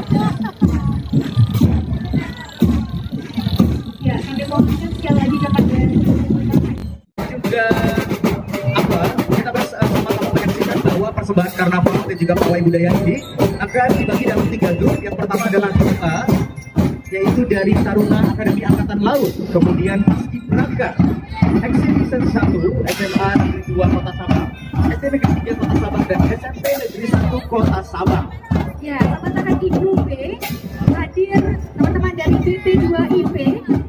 Ya, sampai momen sekali lagi dapat juga apa kita sama-sama menyaksikan bahwa persembahan karnaval dan juga pawai budaya ini akan dibagi dalam 3 grup. Yang pertama adalah grup A, yaitu dari Taruna Akademi Angkatan Laut, kemudian Paskibraka, Exhibition 1 SMA Negeri 2 Kota Sabang, SD Negeri 3 Kota Sabang, dan SMP Negeri 1 Kota Sabang. ya, sementara di grup B hadir teman-teman dari BP2 IP,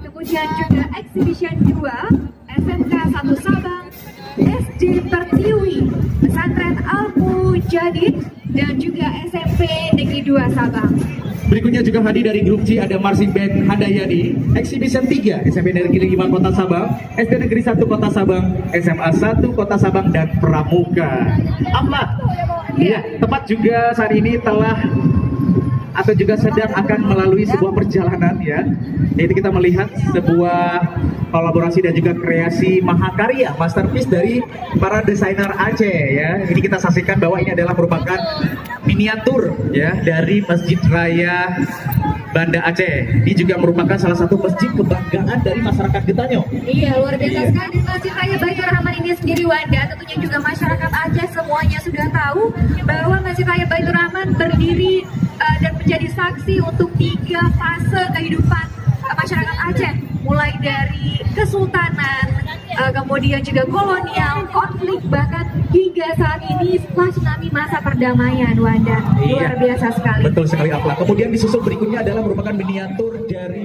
kemudian juga Exhibition 2, SMK 1 Sabang, SD Pertiwi, Pesantren Al-Mujadid, dan juga SMP Negeri 2 Sabang. Berikutnya juga hadir dari grup C ada Marching Band Handayani, Exhibition 3 SMP Negeri 5 Kota Sabang, SD Negeri 1 Kota Sabang, SMA 1 Kota Sabang, dan Pramuka. Apa? Ya, tepat juga saat ini telah atau juga sedang akan melalui sebuah perjalanan ya, yaitu kita melihat sebuah kolaborasi dan juga kreasi mahakarya masterpiece dari para desainer Aceh ya. Ini kita saksikan bahwa ini adalah merupakan miniatur ya dari Masjid Raya Banda Aceh. Ini juga merupakan salah satu masjid kebanggaan dari masyarakat Getanyo. Iya, luar biasa sekali. Masjid Raya Baitur Rahman ini sendiri, Wanda, tentunya juga masyarakat Aceh semuanya sudah tahu bahwa Masjid Raya Baitur Rahman berdiri dan menjadi saksi untuk 3 fase kehidupan masyarakat Aceh, mulai dari kesultanan, kemudian juga kolonial, konflik, bahkan hingga saat ini setelah tsunami masa perdamaian, Wanda. Luar biasa sekali. Betul sekali, Akla. Kemudian disusul berikutnya adalah merupakan miniatur dari